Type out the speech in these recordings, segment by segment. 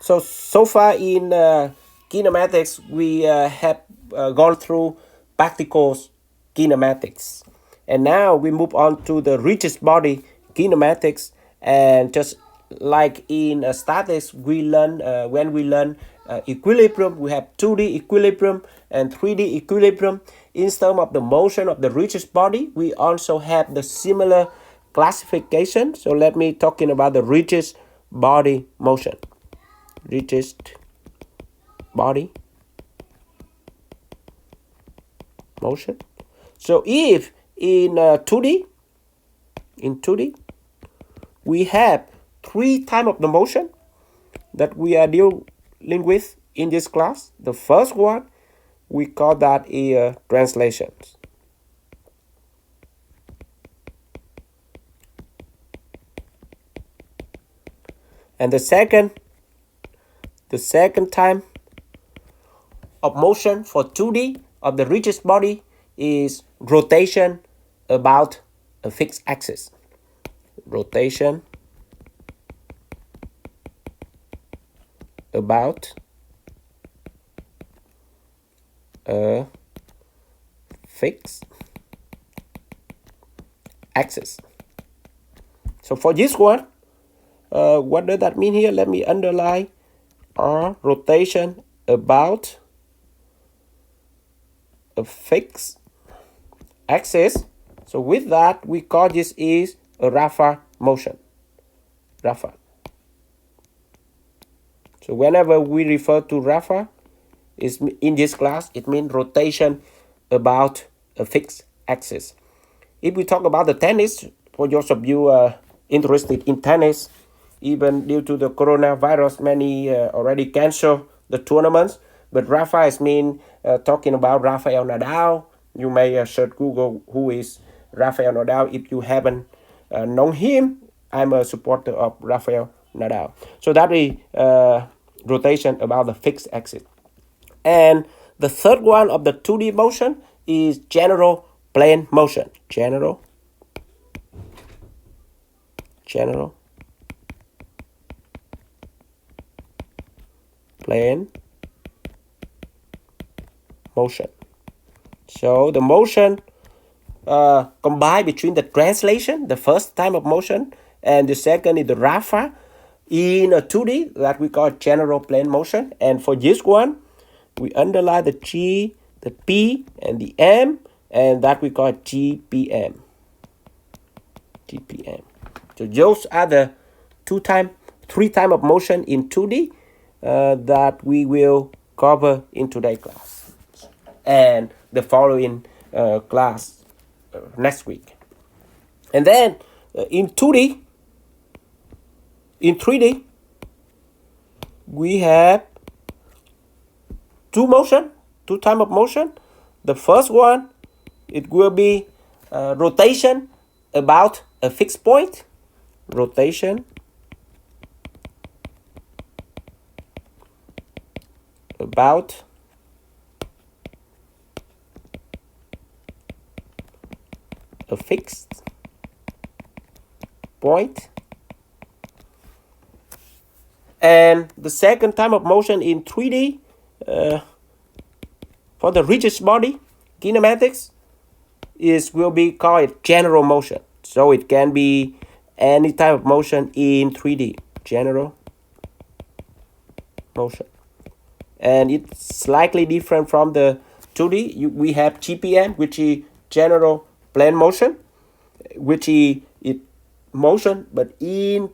So far in kinematics, we have gone through practical kinematics. And now we move on to the rigid body kinematics. And just like in statics, we learn when we learn equilibrium, we have 2D equilibrium and 3D equilibrium. In terms of the motion of the rigid body, we also have the similar classification. So let me talking about the rigid body motion. Rigid body motion. So if in 2D, we have 3 types of the motion that we are dealing with in this class. The first one, we call that translations. And the second type of motion for 2D of the rigid body is rotation about a fixed axis. Rotation about a fixed axis. So for this one, what does that mean here? Let me underline rotation about a fixed axis. So with that, we call this is a Rafa motion. Rafa. So whenever we refer to Rafa, is in this class, it means rotation about a fixed axis. If we talk about the tennis, for those of you interested in tennis, even due to the coronavirus, many already cancel the tournaments. But Rafa is mean talking about Rafael Nadal. You may search Google who is Rafael Nadal if you haven't known him. I'm a supporter of Rafael Nadal. So that is rotation about the fixed axis. And the third one of the 2D motion is general plane motion. General plane motion. So the motion combined between the translation, the first type of motion, and the second is the Rafa in a 2D that we call general plane motion. And for this one, we underline the G, the P, and the M, and that we call GPM. GPM. So those are the 3 types of motion in 2D that we will cover in today's class and the following class next week. And then in 3D, we have 2 types of motion. The first one, it will be rotation about a fixed point. Rotation about a fixed point. And the second type of motion in 3D for the rigid body kinematics will be called general motion. So it can be any type of motion in 3D, general motion. And it's slightly different from the 2D. We have GPM, which is general plane motion, which is motion but in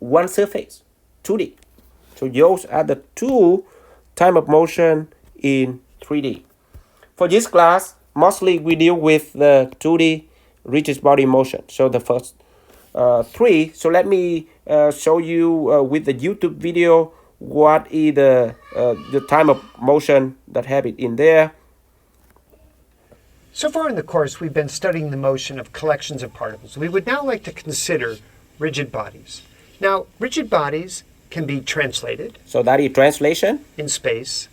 one surface, 2D. So those are the 2 types of motion in 3D. For this class, mostly we deal with the 2D rigid body motion. So the first 3. So let me show you with the YouTube video what is the type of motion that have it in there. So far in the course, we've been studying the motion of collections of particles. We would now like to consider rigid bodies. Now, rigid bodies can be translated. So that is translation. In space,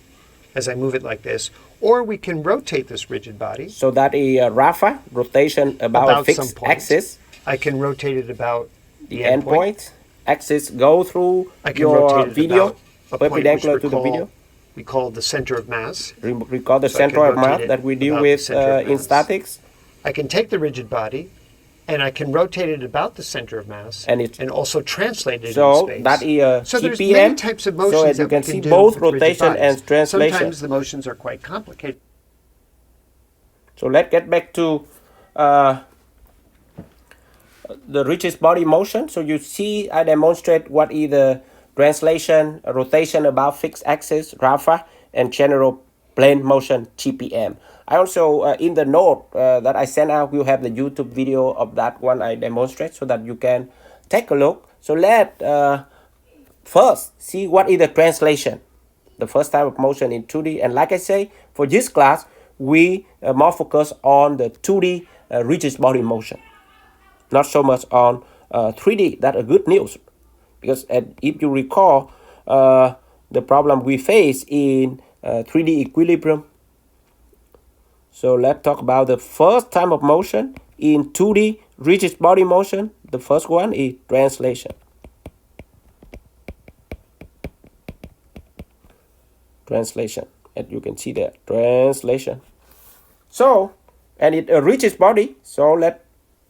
as I move it like this. Or we can rotate this rigid body. So that is Rafa, rotation about a fixed axis. I can rotate it about the endpoint. Axis go through I can your rotate it video. about a point which perpendicular to the video. we call the center of mass. Recall the So I can center of rotate mass it that we deal about the with center of in mass. statics. I can take the rigid body and I can rotate it about the center of mass And also translate it in So space. that is So there's CPM. many types of motions So as that you can we see, do both with rigid rotation bodies. and translation. Sometimes the motions are quite complicated. So let's get back to the rigid body motion. So you see I demonstrate what is the translation, rotation about fixed axis, RAFA, and general plane motion, GPM. I also, in the note that I sent out, you have the YouTube video of that one I demonstrate so that you can take a look. So let first see what is the translation, the first type of motion in 2D. And like I say, for this class, we more focus on the 2D rigid body motion, not so much on 3D. That's a good news, because if you recall, the problem we face in 3D equilibrium. So let's talk about the first type of motion in 2D rigid body motion. The first one is translation. Translation, and you can see there, translation. So, and it's a rigid body. So let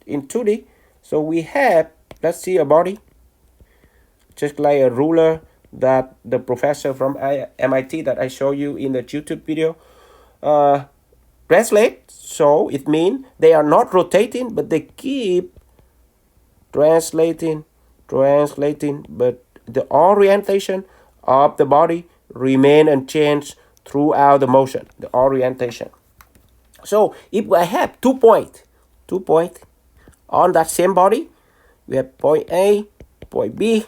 in 2D. So we have, let's see a body, just like a ruler that the professor from MIT that I show you in the YouTube video translate. So it means they are not rotating, but they keep translating, but the orientation of the body remain unchanged throughout the motion, the orientation. So if I have 2 points on that same body, we have point A, point B,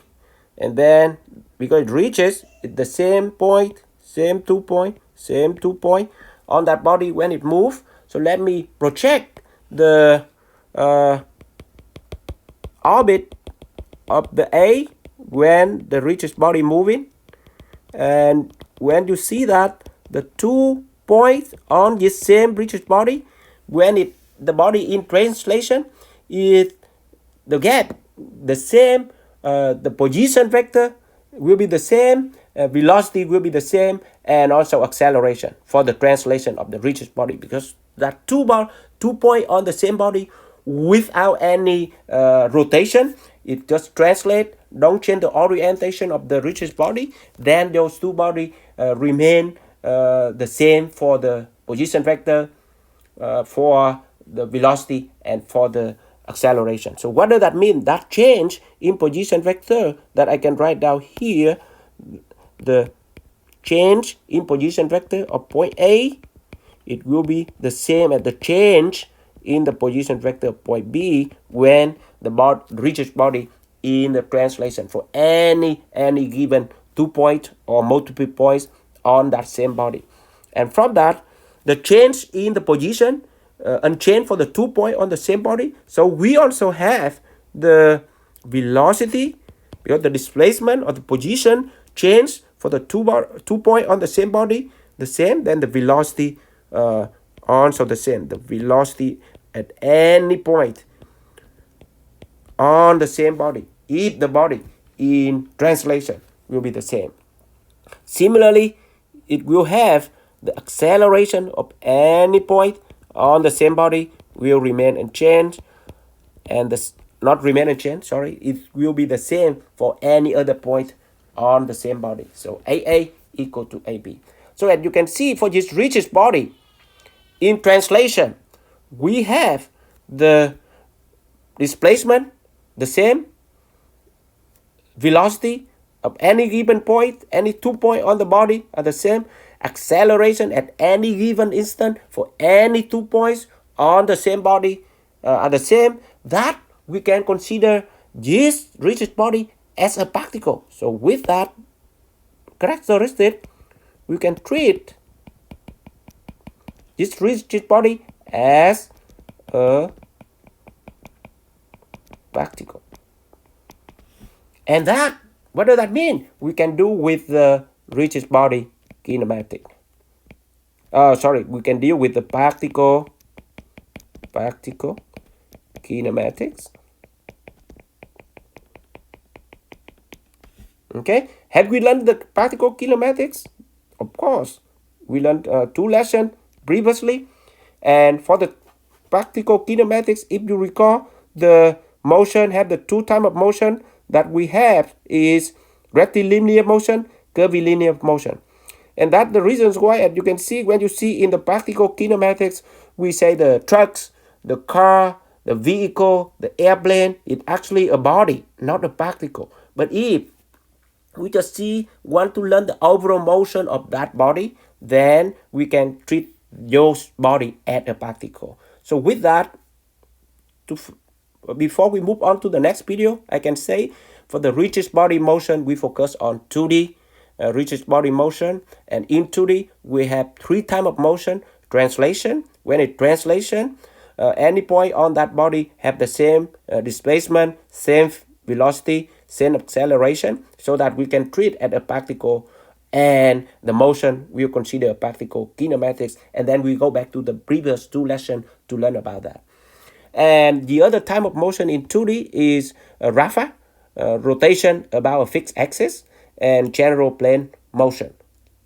and then because it reaches the same point, same 2 point on that body when it moves. So let me project the orbit of the A when the rigid body moving, and when you see that the 2 points on this same rigid body, when the body in translation is the gap, the same, the position vector will be the same, velocity will be the same, and also acceleration for the translation of the rigid body, because that 2 point on the same body without any rotation, it just translate, don't change the orientation of the rigid body, then those 2 bodies remain the same for the position vector, for the velocity, and for the acceleration. So what does that mean? That change in position vector that I can write down here, the change in position vector of point A, it will be the same as the change in the position vector of point B when the rigid body in the translation for any given 2 point or multiple points on that same body. And from that, the change in the position unchanged for the 2 point on the same body. So we also have the velocity, because the displacement or the position change for the 2 point on the same body the same, then the velocity also the same. The velocity at any point on the same body, if the body in translation will be the same. Similarly, it will have the acceleration of any point on the same body will remain unchanged, and not remain unchanged, sorry, it will be the same for any other point on the same body. So AA equal to AB. So as you can see, for this rigid body in translation, we have the displacement the same, velocity of any given point, any 2 point on the body are the same, acceleration at any given instant for any 2 points on the same body are the same. That we can consider this rigid body as a particle. So with that characteristic, we can treat this rigid body as a particle. And that, what does that mean? We can do with the rigid body kinematic. We can deal with the particle kinematics. Okay, Have we learned the practical kinematics? Of course. We learned 2 lessons previously. And for the practical kinematics, if you recall, the motion have the 2 types of motion that we have is rectilinear motion, curvilinear motion. And that's the reasons why, as you can see, when you see in the practical kinematics, we say the trucks, the car, the vehicle, the airplane, it's actually a body, not a particle. But if we just want to learn the overall motion of that body, then we can treat those body as a particle. So with that, before we move on to the next video, I can say for the rigid body motion, we focus on 2D rigid body motion. And in 2D, we have 3 types of motion. Translation, when it translation, any point on that body have the same displacement, same velocity, same acceleration, so that we can treat as a particle, and the motion we'll consider a particle kinematics. And then we go back to the previous 2 lessons to learn about that. And the other type of motion in 2D is Rafa, rotation about a fixed axis, and general plane motion,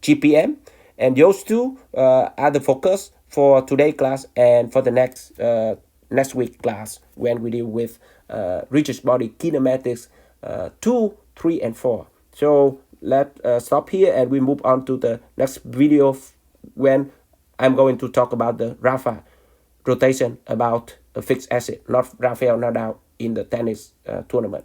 GPM. And those 2 are the focus for today's class and for the next week class, when we deal with rigid body kinematics 2, 3, and 4. So let's stop here and we move on to the next video when I'm going to talk about the Rafa rotation about a fixed axis, not Rafael Nadal in the tennis tournament.